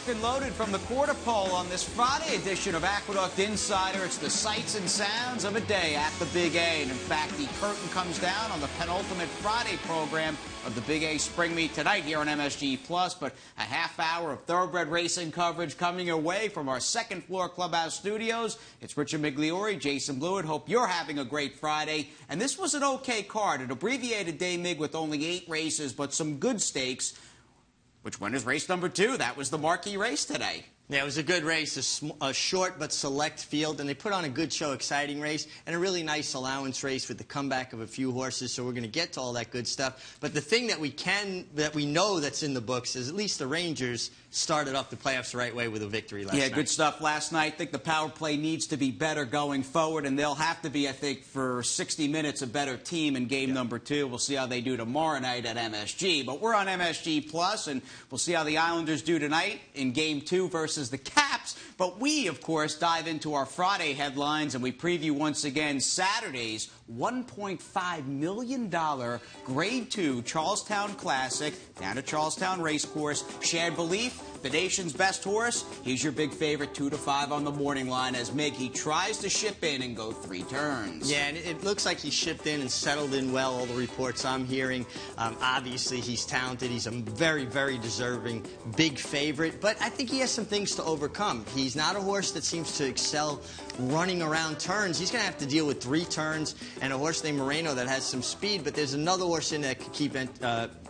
locked and loaded from the quarter pole on this Friday edition of Aqueduct Insider. It's the sights and sounds of a day at the Big A. And in fact, the curtain comes down on the penultimate Friday program of the Big A Spring Meet tonight here on MSG+. But a half hour of thoroughbred racing coverage coming your way from our second floor clubhouse studios. It's Richard Migliore, Jason Blewitt. Hope you're having a great Friday. And this was an okay card, an abbreviated day, Mig, with only 8 races, but some good stakes. Which one is race number 2? That was the marquee race today. Yeah, it was a good race, a short but select field, and they put on a good show, exciting race, and a really nice allowance race with the comeback of a few horses, so we're going to get to all that good stuff. But the thing that we know that's in the books is at least the Rangers started off the playoffs the right way with a victory last night. Yeah, good stuff last night. I think the power play needs to be better going forward, and they'll have to be, I think, for 60 minutes a better team in game number 2. We'll see how they do tomorrow night at MSG. But we're on MSG+, and we'll see how the Islanders do tonight in game 2 versus the Caps. But we, of course, dive into our Friday headlines, and we preview once again Saturday's $1.5 million Grade 2 Charlestown Classic down at Charlestown Racecourse. Shared Belief, the nation's best horse. He's your big favorite, 2 to 5 on the morning line as Mig, he tries to ship in and go 3 turns. Yeah, and it looks like he shipped in and settled in well, all the reports I'm hearing. Obviously, he's talented. He's a very, very deserving big favorite, but I think he has some things to overcome. He's not a horse that seems to excel running around turns. He's going to have to deal with 3 turns and a horse named Moreno that has some speed, but there's another horse in there that could keep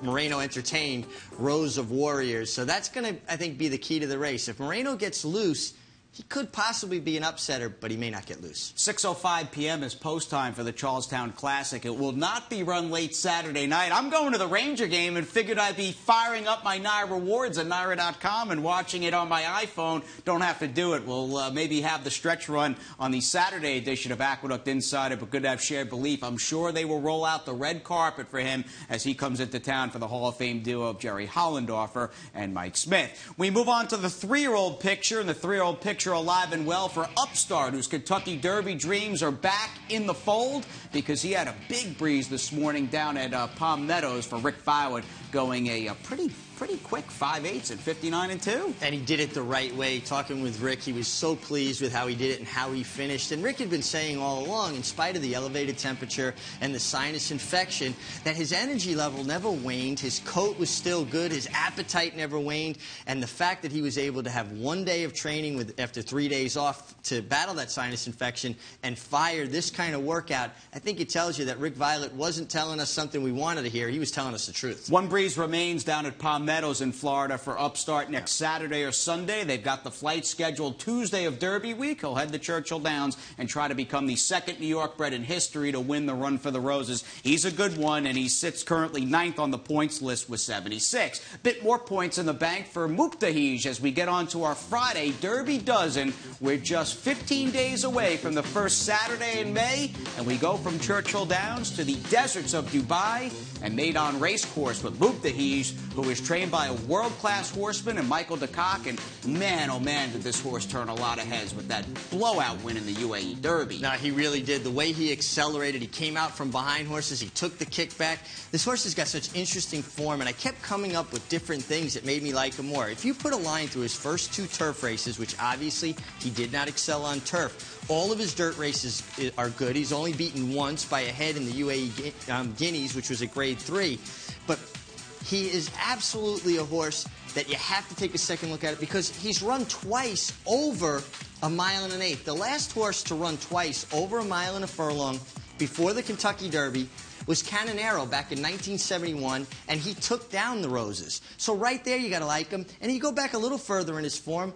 Moreno entertained, Rose of Warriors. So that's going to, I think, be the key to the race. If Moreno gets loose, he could possibly be an upsetter, but he may not get loose. 6:05 p.m. is post time for the Charlestown Classic. It will not be run late Saturday night. I'm going to the Ranger game and figured I'd be firing up my Naira Rewards at Naira.com and watching it on my iPhone. Don't have to do it. We'll maybe have the stretch run on the Saturday edition of Aqueduct Insider, but good to have Shared Belief. I'm sure they will roll out the red carpet for him as he comes into town for the Hall of Fame duo of Jerry Hollendorfer and Mike Smith. We move on to the 3-year-old picture, and the 3-year-old picture alive and well for Upstart, whose Kentucky Derby dreams are back in the fold because he had a big breeze this morning down at Palm Meadows for Rick Blewitt, going a pretty quick 5/8 at 59-2. And he did it the right way. Talking with Rick, he was so pleased with how he did it and how he finished. And Rick had been saying all along, in spite of the elevated temperature and the sinus infection, that his energy level never waned. His coat was still good. His appetite never waned. And the fact that he was able to have 1 day of training after 3 days off to battle that sinus infection and fire this kind of workout, I think it tells you that Rick Blewitt wasn't telling us something we wanted to hear. He was telling us the truth. One breeze remains down at Palm Meadows in Florida for Upstart next Saturday or Sunday. They've got the flight scheduled Tuesday of Derby week. He'll head to Churchill Downs and try to become the second New York bred in history to win the Run for the Roses. He's a good one, and he sits currently 9th on the points list with 76. Bit more points in the bank for Muktahij as we get on to our Friday Derby Dozen. We're just 15 days away from the first Saturday in May, and we go from Churchill Downs to the deserts of Dubai and Maidan Racecourse with Muktahij, who is trained by a world-class horseman and Michael DeCock, and man, oh man, did this horse turn a lot of heads with that blowout win in the UAE Derby. No, he really did. The way he accelerated, he came out from behind horses, he took the kickback. This horse has got such interesting form, and I kept coming up with different things that made me like him more. If you put a line through his first 2 turf races, which obviously he did not excel on turf, all of his dirt races are good. He's only beaten once by a head in the UAE Guineas, which was a grade 3. But he is absolutely a horse that you have to take a second look at it because he's run twice over 1.1 miles. The last horse to run twice over 1 mile and a furlong before the Kentucky Derby was Canonero back in 1971, and he took down the Roses. So right there, you got to like him. And you go back a little further in his form,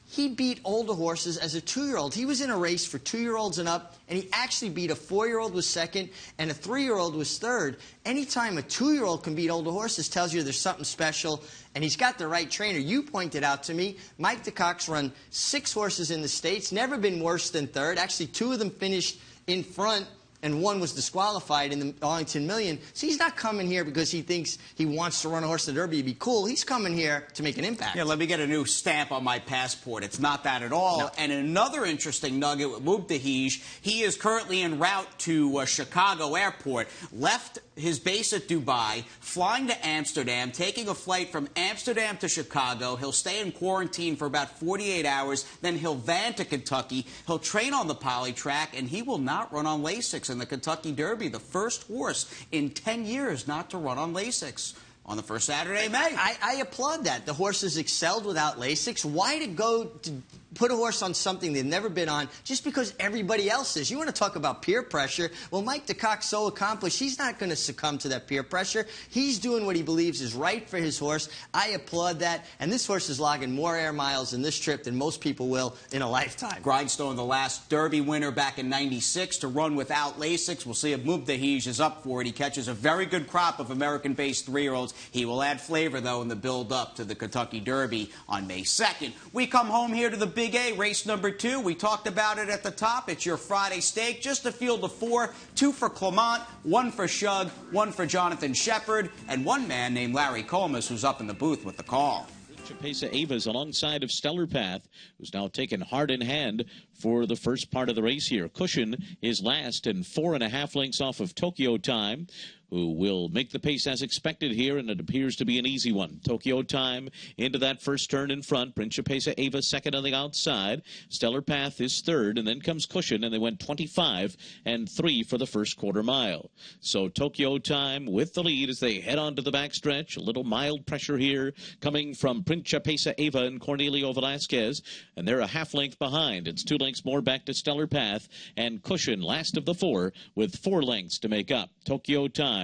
he beat older horses as a 2-year-old. He was in a race for 2-year-olds and up, and he actually beat a 4-year-old was second, and a 3-year-old was third. Anytime a 2-year-old can beat older horses tells you there's something special, and he's got the right trainer. You pointed out to me, Mike DeCock's run 6 horses in the States, never been worse than third. Actually, 2 of them finished in front and one was disqualified in the Arlington Million. So he's not coming here because he thinks he wants to run a horse in the Derby to be cool. He's coming here to make an impact. Yeah, let me get a new stamp on my passport. It's not that at all. No. And another interesting nugget with Mubtahij, he is currently en route to Chicago Airport, left his base at Dubai, flying to Amsterdam, taking a flight from Amsterdam to Chicago. He'll stay in quarantine for about 48 hours. Then he'll van to Kentucky. He'll train on the poly track, and he will not run on Lasix in the Kentucky Derby, the first horse in 10 years not to run on Lasix on the first Saturday of May. I applaud that. The horse has excelled without Lasix. Why to go to put a horse on something they've never been on just because everybody else is? You want to talk about peer pressure? Well, Mike DeCock's so accomplished, he's not going to succumb to that peer pressure. He's doing what he believes is right for his horse. I applaud that. And this horse is logging more air miles in this trip than most people will in a lifetime. Grindstone, the last Derby winner back in '96 to run without Lasix. We'll see if Mubtahij is up for it. He catches a very good crop of American-based 3-year-olds. He will add flavor, though, in the build-up to the Kentucky Derby on May 2nd. We come home here to the Big A, race number 2. We talked about it at the top. It's your Friday stake. Just a field of 4. 2 for Clement, 1 for Shug, 1 for Jonathan Shepard, and 1 man named Larry Comas, who's up in the booth with the call. Chapesa Ava's alongside of Stellar Path, who's now taken hard in hand for the first part of the race here. Cushion is last and 4.5 lengths off of Tokyo Time, who will make the pace as expected here, and it appears to be an easy one. Tokyo Time into that first turn in front. Principessa Ava second on the outside. Stellar Path is third, and then comes Cushion, and they went 25 and 3 for the first quarter mile. So Tokyo Time with the lead as they head on to the backstretch. A little mild pressure here coming from Principessa Ava and Cornelio Velasquez, and they're a half length behind. It's 2 lengths more back to Stellar Path, and Cushion last of the 4 with 4 lengths to make up. Tokyo Time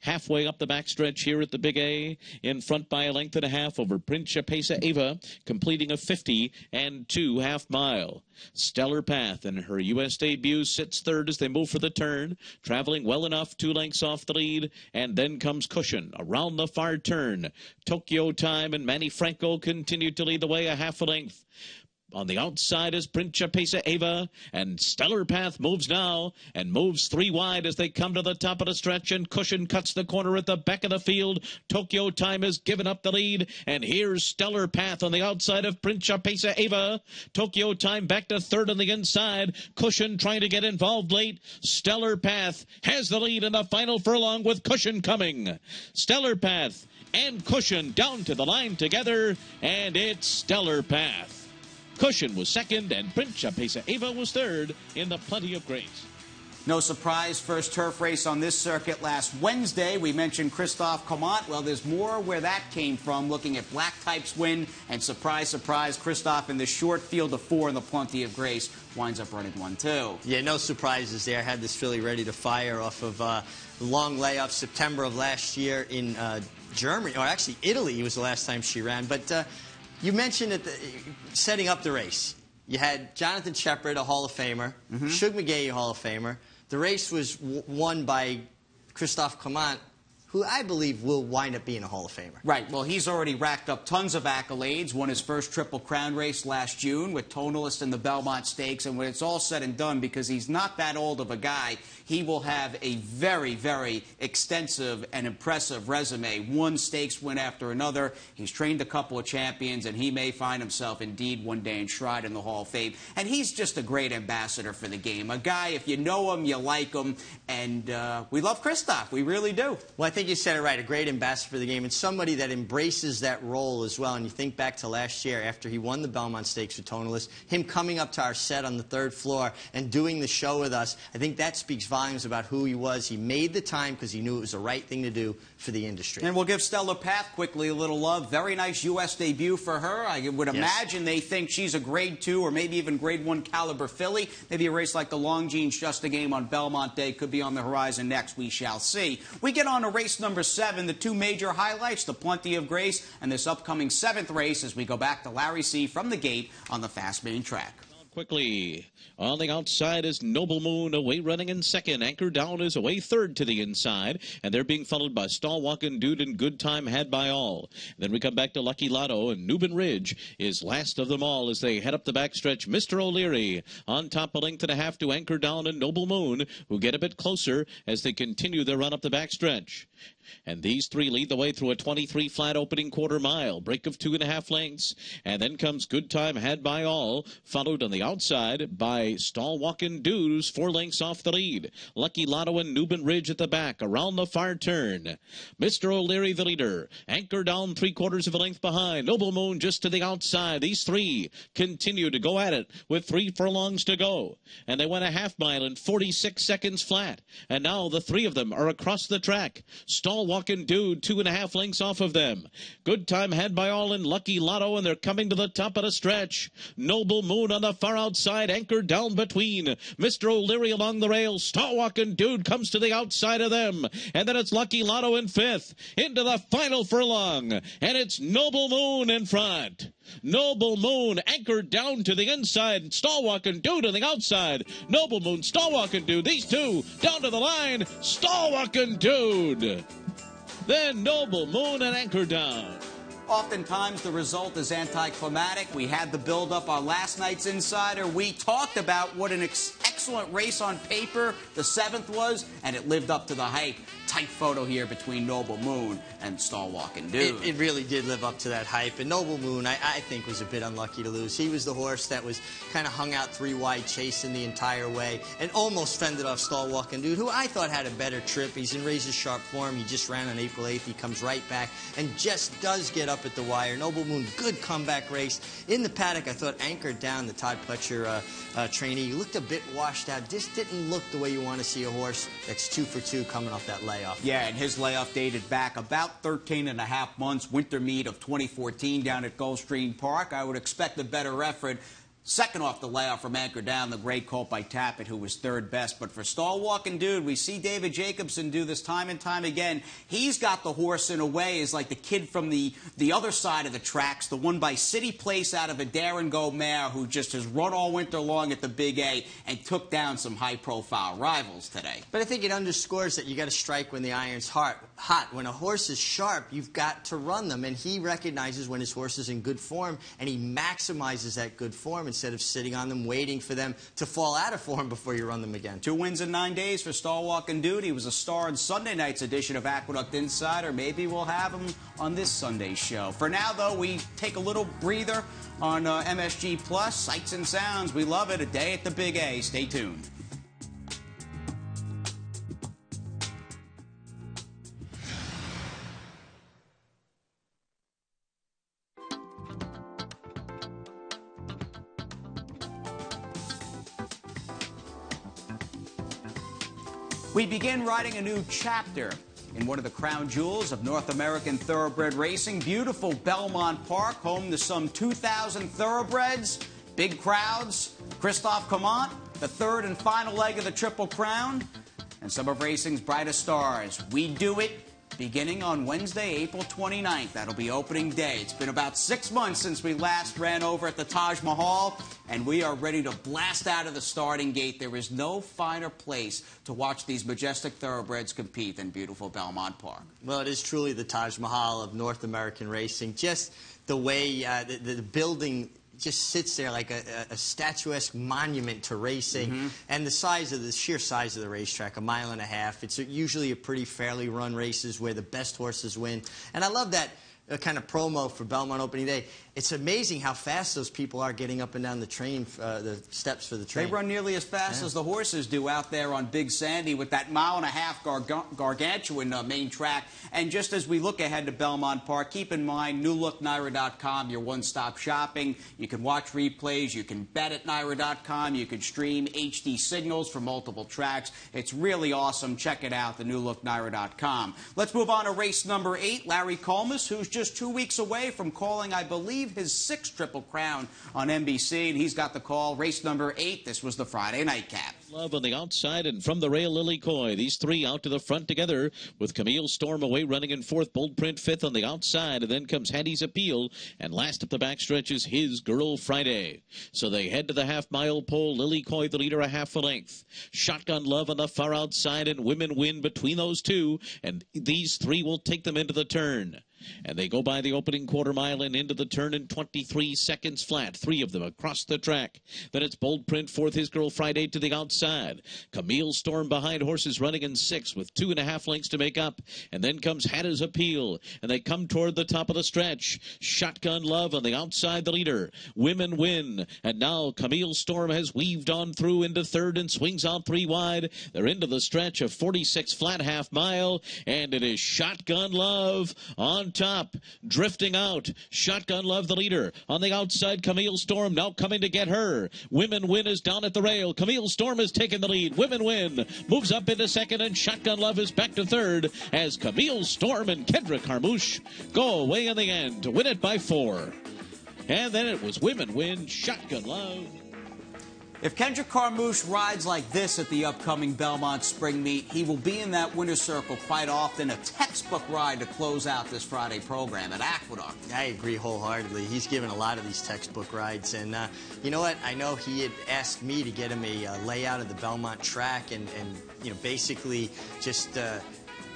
halfway up the backstretch here at the Big A, in front by a length and a half over Principessa Ava, completing a 50 and 2 half mile. Stellar Path in her U.S. debut sits third as they move for the turn, traveling well enough, 2 lengths off the lead, and then comes Cushion around the far turn. Tokyo Time and Manny Franco continue to lead the way a half a length. On the outside is Principessa Ava, and Stellar Path moves now and moves 3 wide as they come to the top of the stretch, and Cushion cuts the corner at the back of the field. Tokyo Time has given up the lead, and here's Stellar Path on the outside of Principessa Ava. Tokyo Time back to third on the inside. Cushion trying to get involved late. Stellar Path has the lead in the final furlong with Cushion coming. Stellar Path and Cushion down to the line together, and it's Stellar Path. Cushion was second, and Principessa Ava was third in the Plenty of Grace. No surprise, first turf race on this circuit last Wednesday. We mentioned Christophe Clement. Well, there's more where that came from, looking at Black Type's win. And surprise, surprise, Christophe in the short field of 4 in the Plenty of Grace winds up running 1-2. Yeah, no surprises there. Had this filly ready to fire off of long layoff September of last year in Germany, or actually Italy was the last time she ran. But you mentioned that setting up the race. You had Jonathan Shepard, a Hall of Famer, Shug McGaughey, a Hall of Famer. The race was won by Christophe Clement, who I believe will wind up being a Hall of Famer. Right. Well, he's already racked up tons of accolades, won his first Triple Crown race last June with Tonalist in the Belmont Stakes, and when it's all said and done, because he's not that old of a guy, he will have a very, very extensive and impressive resume. 1 stakes win after another. He's trained a couple of champions, and he may find himself indeed one day enshrined in the Hall of Fame. And he's just a great ambassador for the game. A guy, if you know him, you like him, and we love Christophe. We really do. Well, I think you said it right, a great ambassador for the game, and somebody that embraces that role as well. And you think back to last year after he won the Belmont Stakes with Tonalist, him coming up to our set on the 3rd floor and doing the show with us, I think that speaks volumes about who he was. He made the time because he knew it was the right thing to do for the industry. And we'll give Stellar Path quickly a little love. Very nice U.S. debut for her. I would imagine they think she's a grade 2 or maybe even grade 1 caliber filly. Maybe a race like the Longines Just a Game on Belmont Day could be on the horizon next. We shall see. We get on to race number 7, the 2 major highlights, the Plenty of Grace and this upcoming 7th race as we go back to Larry C. from the gate on the Fast Main Track. Quickly, on the outside is Noble Moon, away running in second. Anchor Down is away third to the inside, and they're being followed by Stalwalkin' Dude and Good Time Had by All. Then we come back to Lucky Lotto, and Newbin Ridge is last of them all as they head up the backstretch. Mr. O'Leary on top, a length and a half to Anchor Down and Noble Moon, who get a bit closer as they continue their run up the backstretch. And these three lead the way through a 23 flat opening quarter mile, break of 2.5 lengths, and then comes Good Time Had by All, followed on the outside by Stalwalkin' Dude, who's 4 lengths off the lead. Lucky Lotto and Newbin Ridge at the back, around the far turn. Mr. O'Leary the leader, Anchor Down 3/4 of a length behind, Noble Moon just to the outside. These three continue to go at it with 3 furlongs to go, and they went a half mile in 46 seconds flat, and now the three of them are across the track. Stalwalkin' Dude 2.5 lengths off of them. Good Time Had by All and Lucky Lotto, and they're coming to the top of the stretch. Noble Moon on the far outside, Anchor Down between. Mr. O'Leary along the rails. Stalwalkin' Dude comes to the outside of them, and then it's Lucky Lotto in 5th into the final furlong, and it's Noble Moon in front. Noble Moon anchored down to the inside, Stalwalkin' Dude on the outside. Noble Moon, Stalwalkin' Dude, these two down to the line. Stalwalkin' Dude, then Noble Moon and Anchor Down. Oftentimes the result is anticlimactic. We had the build-up on last night's Insider. We talked about what an excellent race on paper the 7th was, and it lived up to the hype. Tight photo here between Noble Moon and Stalwalkin' Dude. It really did live up to that hype. And Noble Moon, I think, was a bit unlucky to lose. He was the horse that was kind of hung out 3 wide chasing the entire way and almost fended off Stalwalkin' Dude, who I thought had a better trip. He's in razor-sharp form. He just ran on April 8th. He comes right back and just does get up at the wire. Noble Moon, good comeback race. In the paddock, I thought Anchored Down, the Todd Pletcher trainee, he looked a bit washed out. Just didn't look the way you want to see a horse that's 2 for 2 coming off that layoff. Yeah, and his layoff dated back about 13.5 months, winter meet of 2014 down at Gulfstream Park. I would expect a better effort. Second off the layoff from Anchor Down, the great colt by Tappet, who was 3rd best. But for Stalwalkin' Dude, we see David Jacobson do this time and time again. He's got the horse in a way as like the kid from the other side of the tracks, the one by City Place out of a Dare-and-Go mare who just has run all winter long at the Big A and took down some high-profile rivals today. But I think it underscores that you got to strike when the iron's hot. When a horse is sharp, you've got to run them. And he recognizes when his horse is in good form, and he maximizes that good form instead of sitting on them, waiting for them to fall out of form before you run them again. 2 wins in 9 days for Stalwalkin' Dude. He was a star in Sunday night's edition of Aqueduct Insider. Maybe we'll have him on this Sunday's show. For now, though, we take a little breather on MSG Plus. Sights and sounds. We love it. A day at the Big A. Stay tuned. We begin writing a new chapter in one of the crown jewels of North American thoroughbred racing. Beautiful Belmont Park, home to some 2,000 thoroughbreds, big crowds. Christophe Comont, the 3rd and final leg of the Triple Crown, and some of racing's brightest stars. We do it beginning on Wednesday, April 29th. That'll be opening day. It's been about 6 months since we last ran over at the Taj Mahal, and we are ready to blast out of the starting gate. There is no finer place to watch these majestic thoroughbreds compete than beautiful Belmont Park. Well, it is truly the Taj Mahal of North American racing. Just the way the building just sits there like a statuesque monument to racing. And the sheer size of the racetrack, 1.5 miles. It's usually a pretty fairly run races where the best horses win. And I love that kind of promo for Belmont opening day. It's amazing how fast those people are getting up and down the train, the steps for the train. They run nearly as fast as the horses do out there on Big Sandy with that 1.5 mile gargantuan main track. And just as we look ahead to Belmont Park, keep in mind, newlooknaira.com, your one-stop shopping. You can watch replays. You can bet at naira.com. You can stream HD signals for multiple tracks. It's really awesome. Check it out, the newlooknaira.com. Let's move on to race number 8. Larry Colmus, who's just just 2 weeks away from calling, I believe, his 6th Triple Crown on NBC, and he's got the call. Race number 8. This was the Friday nightcap. Love on the outside, and from the rail, Lily Coy. These three out to the front together with Camille Storm away running in 4th, Bold Print 5th on the outside, and then comes Hattie's Appeal, and last up the backstretch is His Girl Friday. So they head to the half-mile pole. Lily Coy, the leader, a half a length. Shotgun Love on the far outside, and Women Win between those two, and these three will take them into the turn. And they go by the opening quarter mile and into the turn in 23 seconds flat. 3 of them across the track. Then it's Bold Print 4th, His Girl Friday to the outside. Camille Storm behind horses running in 6th with 2.5 lengths to make up. And then comes Hattie's Appeal. And they come toward the top of the stretch. Shotgun Love on the outside, the leader. Women Win. And now Camille Storm has weaved on through into 3rd and swings out 3 wide. They're into the stretch of 46 flat half mile. And it is Shotgun Love on top, drifting out. Shotgun Love, the leader. On the outside, Camille Storm now coming to get her. Women Win is down at the rail. Camille Storm has taken the lead. Women Win moves up into 2nd, and Shotgun Love is back to 3rd as Camille Storm and Kendrick Harmouche go away in the end to win it by 4. And then it was Women Win, Shotgun Love. If Kendrick Harmouche rides like this at the upcoming Belmont Spring Meet, he will be in that winner's circle quite often. A textbook ride to close out this Friday program at Aqueduct. I agree wholeheartedly. He's given a lot of these textbook rides. And you know what? I know he had asked me to get him a layout of the Belmont track and you know, basically just...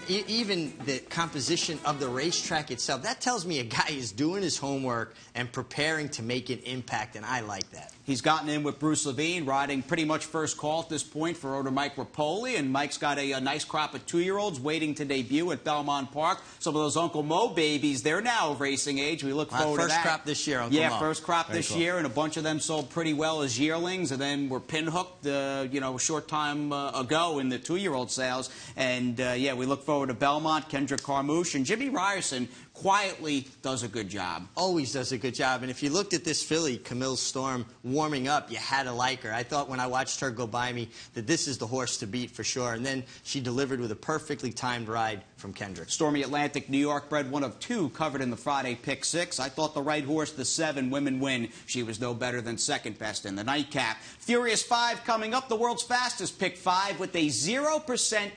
even the composition of the racetrack itself, that tells me a guy is doing his homework and preparing to make an impact, and I like that. He's gotten in with Bruce Levine, riding pretty much first call at this point for owner Mike Rapoli, and Mike's got a nice crop of 2-year-olds waiting to debut at Belmont Park. Some of those Uncle Mo babies, they're now of racing age. We look forward to that. First crop this year, Uncle Mo. Yeah, first crop this year, and a bunch of them sold pretty well as yearlings, and then were pinhooked, you know, a short time ago in the 2-year-old sales. And yeah, we look forward to Belmont, Kendrick Harmouche, and Jimmy Ryerson quietly does a good job. Always does a good job. And if you looked at this filly, Camille Storm, warming up, you had to like her. I thought when I watched her go by me that this is the horse to beat for sure. And then she delivered with a perfectly timed ride from Kendrick. Stormy Atlantic, New York bred, one of 2 covered in the Friday pick 6. I thought the right horse, the 7, Women Win. She was no better than second best in the nightcap. Furious 5 coming up, the world's fastest pick 5 with a 0%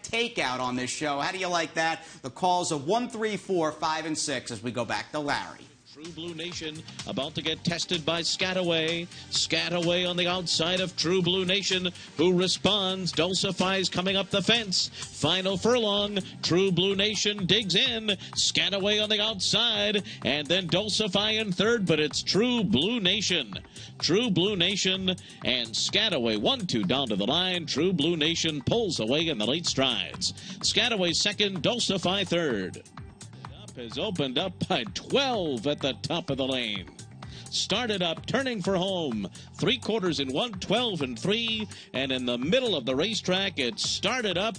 takeout on this show. How do you like that? The calls of 1, 3, 4, 5, and 6 as we go back to Larry. True Blue Nation about to get tested by Scataway. Scataway on the outside of True Blue Nation, who responds. Dulcify's coming up the fence. Final furlong. True Blue Nation digs in. Scataway on the outside, and then Dulcify in 3rd, but it's True Blue Nation. True Blue Nation and Scataway 1-2 down to the line. True Blue Nation pulls away in the late strides. Scataway 2nd, Dulcify 3rd. Has opened up by 12 at the top of the lane. Started up, turning for home. 3/4 in 1, 12 and 3. And in the middle of the racetrack, it started up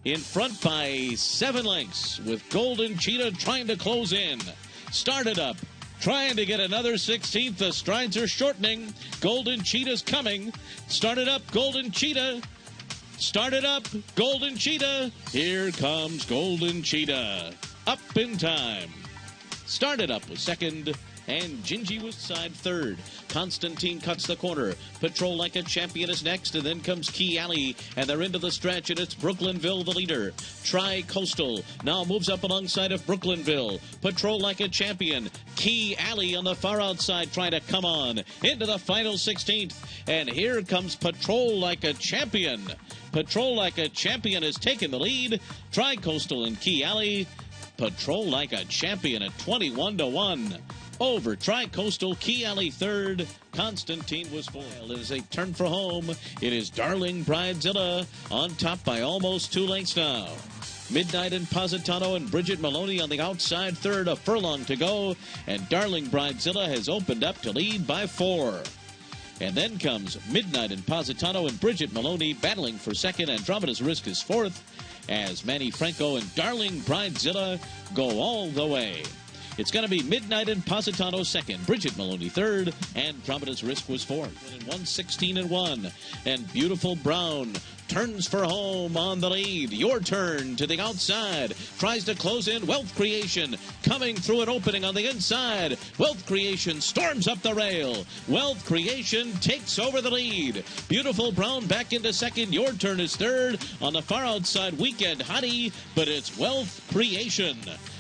in front by 7 lengths with Golden Cheetah trying to close in. Started up, trying to get another 16th. The strides are shortening. Golden Cheetah's coming. Started up, Golden Cheetah. Started up, Golden Cheetah. Here comes Golden Cheetah. Up in time. Started up was 2nd, and Gingy was side 3rd. Constantine cuts the corner. Patrol Like a Champion is next, and then comes Key Alley, and they're into the stretch, and it's Brooklynville, the leader. Tri-Coastal now moves up alongside of Brooklynville. Patrol Like a Champion. Key Alley on the far outside trying to come on into the final 16th, and here comes Patrol Like a Champion. Patrol Like a Champion has taken the lead. Tri-Coastal and Key Alley. Patrol Like a Champion at 21-1. Over Tri-Coastal, Key Alley 3rd. Constantine was 4th. It is a turn for home. It is Darling Bridezilla on top by almost 2 lengths now. Midnight and Positano and Bridget Maloney on the outside 3rd. A furlong to go. And Darling Bridezilla has opened up to lead by 4. And then comes Midnight and Positano and Bridget Maloney battling for 2nd. Andromeda's Risk is 4th. As Manny Franco and Darling Bridezilla go all the way. It's going to be Midnight and Positano second, Bridget Maloney third, and Providence Risk was fourth. And 1:16-1, and Beautiful Brown turns for home on the lead. Your Turn to the outside. Tries to close in. Wealth Creation coming through an opening on the inside. Wealth Creation storms up the rail. Wealth Creation takes over the lead. Beautiful Brown back into second. Your Turn is third. On the far outside, Weekend Hottie, but it's Wealth Creation.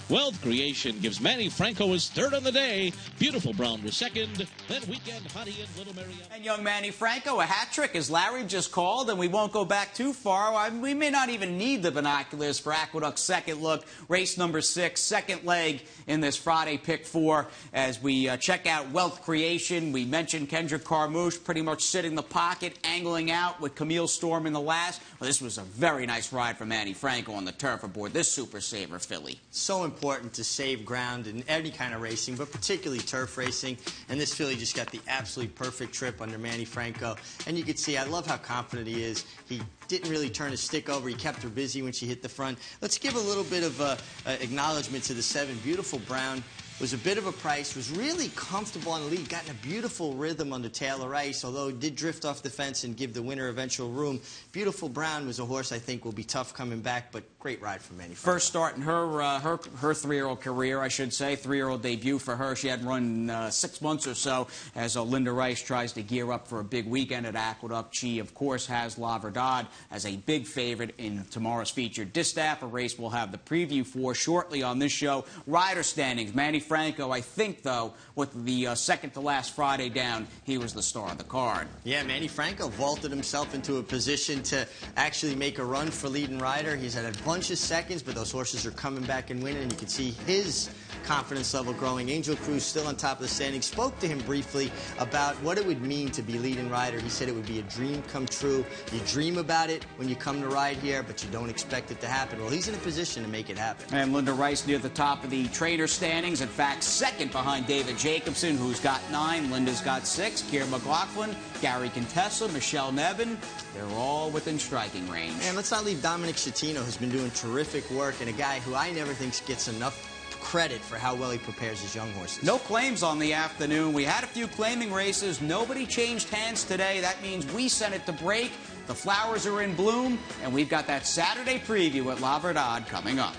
Wealth Creation gives Manny Franco his third on the day. Beautiful Brown was second. Then Weekend Hottie and Little Mary. And young Manny Franco, a hat trick, as Larry just called, and we won't go back too far. We may not even need the binoculars for Aqueduct's second look. Race number 6, second leg in this Friday pick 4. As we check out Wealth Creation, we mentioned Kendrick Carmouche pretty much sitting in the pocket, angling out with Camille Storm in the last. Well, this was a very nice ride for Manny Franco on the turf aboard this Super Saver filly. So important to save ground in any kind of racing, but particularly turf racing. And this filly just got the absolutely perfect trip under Manny Franco. And you can see, I love how confident he is. He didn't really turn his stick over. He kept her busy when she hit the front. Let's give a little bit of acknowledgement to the 7, Beautiful Brown. Was a bit of a price, was really comfortable on the lead, got in a beautiful rhythm under Taylor Rice, although it did drift off the fence and give the winner eventual room. Beautiful Brown was a horse I think will be tough coming back, but great ride for Manny Franco. First start in her 3-year-old career, I should say, 3-year-old debut for her. She hadn't run 6 months or so as Linda Rice tries to gear up for a big weekend at Aqueduct. She, of course, has La Verdad as a big favorite in tomorrow's featured distaff, a race we'll have the preview for shortly on this show. Rider standings, Manny Franco, I think, though, with the second to last Friday down, he was the star of the card. Yeah, Manny Franco vaulted himself into a position to actually make a run for leading rider. He's had a bunch of seconds, but those horses are coming back and winning, and you can see his confidence level growing. Angel Cruz still on top of the standings. Spoke to him briefly about what it would mean to be leading rider. He said it would be a dream come true. You dream about it when you come to ride here, but you don't expect it to happen. Well, he's in a position to make it happen. And Linda Rice near the top of the trainer standings. In fact, second behind David Jacobson, who's got 9. Linda's got 6. Keir McLaughlin, Gary Contessa, Michelle Nevin. They're all within striking range. And let's not leave Dominic Schettino, who's been doing terrific work, and a guy who I never think gets enough credit for how well he prepares his young horses. No claims on the afternoon. We had a few claiming races. Nobody changed hands today. That means we sent it to break. The flowers are in bloom, and we've got that Saturday preview at La Verdad coming up.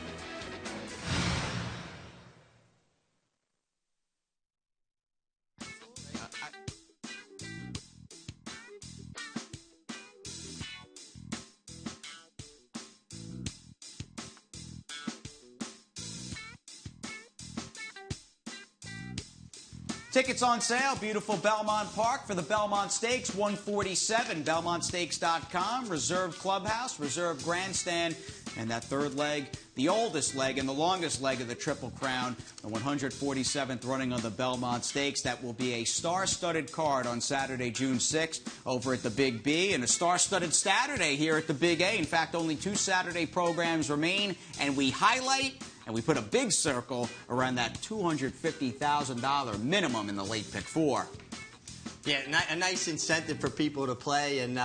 Tickets on sale, beautiful Belmont Park for the Belmont Stakes, 147, BelmontStakes.com, reserved clubhouse, reserved grandstand, and that third leg, the oldest leg and the longest leg of the Triple Crown, the 147th running on the Belmont Stakes. That will be a star-studded card on Saturday, June 6th over at the Big B, and a star-studded Saturday here at the Big A. In fact, only 2 Saturday programs remain, and we highlight and we put a big circle around that $250,000 minimum in the late pick 4. Yeah, a nice incentive for people to play. And,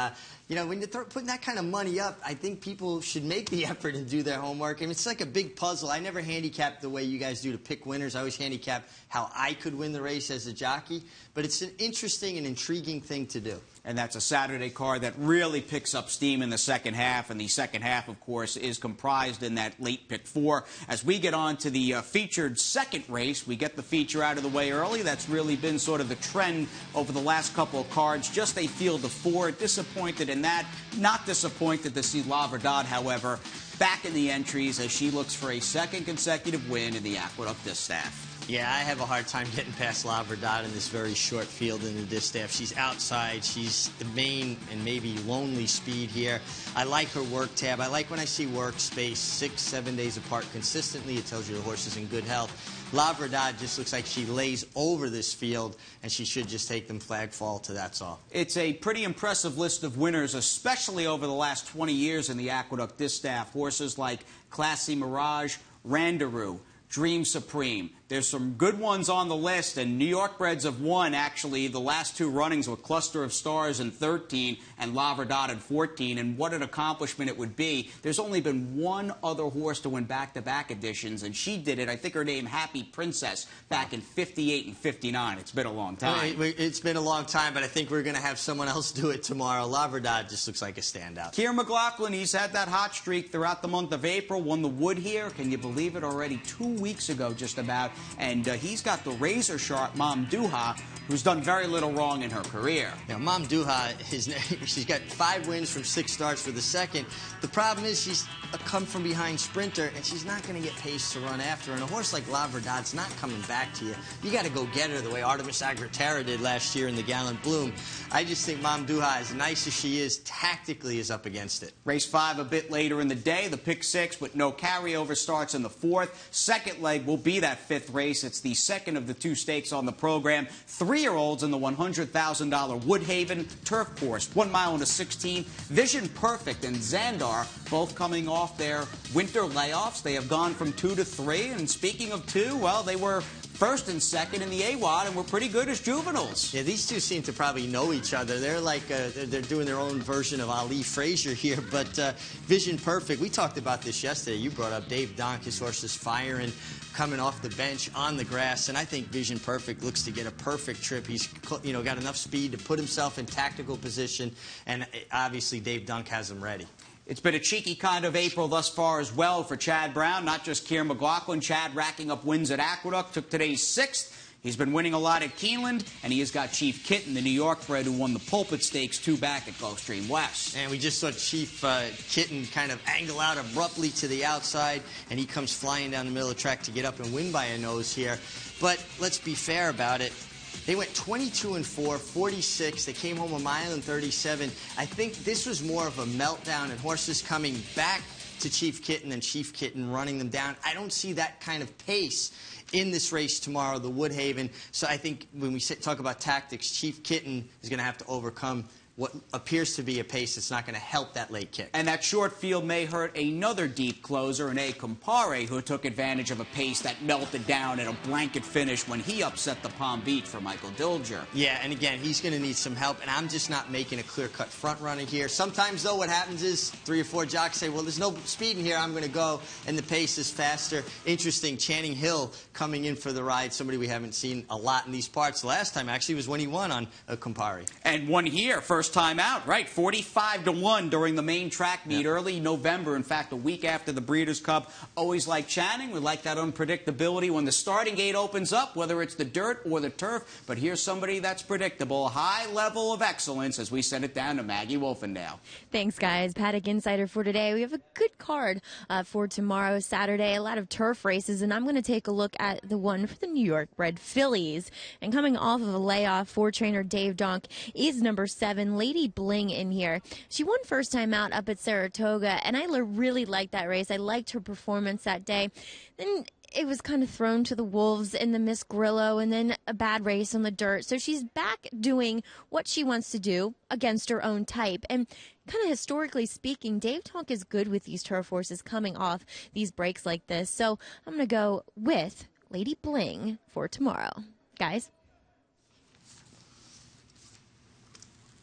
you know, when you're putting that kind of money up, I think people should make the effort and do their homework. I mean, it's like a big puzzle. I never handicap the way you guys do to pick winners. I always handicap how I could win the race as a jockey. But it's an interesting and intriguing thing to do. And that's a Saturday card that really picks up steam in the second half. And the second half, of course, is comprised in that late pick 4. As we get on to the featured second race, we get the feature out of the way early. That's really been sort of the trend over the last couple of cards. Just a field of 4. Disappointed in that. Not disappointed to see La Verdad, however, back in the entries as she looks for a second consecutive win in the Aqueduct Distaff. Yeah, I have a hard time getting past La Verdad in this very short field in the distaff. She's outside. She's the main and maybe lonely speed here. I like her work tab. I like when I see work space 6-7 days apart consistently. It tells you the horse is in good health. La Verdad just looks like she lays over this field, and she should just take them flag fall to that's all. It's a pretty impressive list of winners, especially over the last 20 years in the Aqueduct Distaff. Horses like Classy Mirage, Randaroo, Dream Supreme, There's some good ones on the list, and New York breds have won, actually, the last 2 runnings with Cluster of Stars in 13 and La Verdad in 14, and what an accomplishment it would be. There's only been one other horse to win back-to-back editions, and she did it, I think her name, Happy Princess, back in 58 and 59. It's been a long time. It's been a long time, but I think we're going to have someone else do it tomorrow. La Verdad just looks like a standout. Keir McLaughlin, he's had that hot streak throughout the month of April, won the Wood here. Can you believe it? Already 2 weeks ago, just about. And he's got the razor-sharp Mom Duha, who's done very little wrong in her career. Now, Mom Duha, she's got 5 wins from 6 starts for the second. The problem is she's a come-from-behind sprinter, and she's not going to get pace to run after. And a horse like La Verdad's not coming back to you. You got to go get her the way Artemis Agriterra did last year in the Gallant Bloom. I just think Mom Duha, as nice as she is, tactically is up against it. Race 5 a bit later in the day. The pick 6 with no carryover starts in the 4th. Second leg will be that 5th race. It's the second of the 2 stakes on the program. 3-year-olds in the $100,000 Woodhaven turf course. 1 mile and a 16. Vision Perfect and Xandar both coming off their winter layoffs. They have gone from 2 to 3. And speaking of 2, well, they were first and second in the AWOD and were pretty good as juveniles. Yeah, these two seem to probably know each other. They're like they're doing their own version of Ali Frazier here. But Vision Perfect, we talked about this yesterday. You brought up Dave Donk. His horse is firing, coming off the bench on the grass, and I think Vision Perfect looks to get a perfect trip. He's got enough speed to put himself in tactical position, and obviously Dave Donk has him ready. It's been a cheeky kind of April thus far as well for Chad Brown, not just Keir McLaughlin. Chad racking up wins at Aqueduct, took today's 6th. He's been winning a lot at Keeneland, and he has got Chief Kitten, the New York bred, who won the Pulpit Stakes 2 back at Gulfstream West. And we just saw Chief Kitten kind of angle out abruptly to the outside, and he comes flying down the middle of the track to get up and win by a nose here. But let's be fair about it. They went 22-4, 46. They came home 1 mile and 37. I think this was more of a meltdown and horses coming back to Chief Kitten and Chief Kitten running them down. I don't see that kind of pace in this race tomorrow, the Woodhaven. So I think when we talk about tactics, Chief Kitten is going to have to overcome what appears to be a pace that's not going to help that late kick. And that short field may hurt another deep closer in A. Compare, who took advantage of a pace that melted down at a blanket finish when he upset the Palm Beach for Michael Dilger. Yeah, and again, he's going to need some help, and I'm just not making a clear-cut front runner here. Sometimes, though, what happens is 3 or 4 jocks say, well, there's no speed in here, I'm going to go, and the pace is faster. Interesting, Channing Hill coming in for the ride, somebody we haven't seen a lot in these parts. The last time, actually, was when he won on a Compare. And won here, first time out, right? 45-1 during the main track meet early November. In fact, a week after the Breeders' Cup. Always like Channing. We like that unpredictability when the starting gate opens up, whether it's the dirt or the turf. But here's somebody that's predictable. High level of excellence as we send it down to Maggie Wolfendahl. Thanks, guys. Paddock Insider for today. We have a good card for tomorrow, Saturday. A lot of turf races, and I'm going to take a look at the one for the New York bred fillies. And coming off of a layoff for trainer Dave Donk is number 7, Lady Bling in here. She won first time out up at Saratoga, and I really liked that race. I liked her performance that day. Then it was kind of thrown to the wolves in the Miss Grillo, and then a bad race on the dirt. So she's back doing what she wants to do against her own type. And kind of historically speaking, Dave Donk is good with these turf horses coming off these breaks like this. So I'm going to go with Lady Bling for tomorrow. Guys?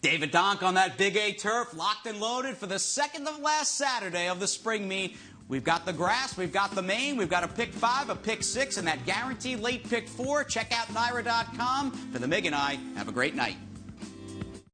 David Donk on that Big A turf, locked and loaded for the second to last Saturday of the spring meet. We've got the grass, we've got the main, we've got a pick 5, a pick 6, and that guaranteed late pick 4. Check out NYRA.com. For the Mig and I, have a great night.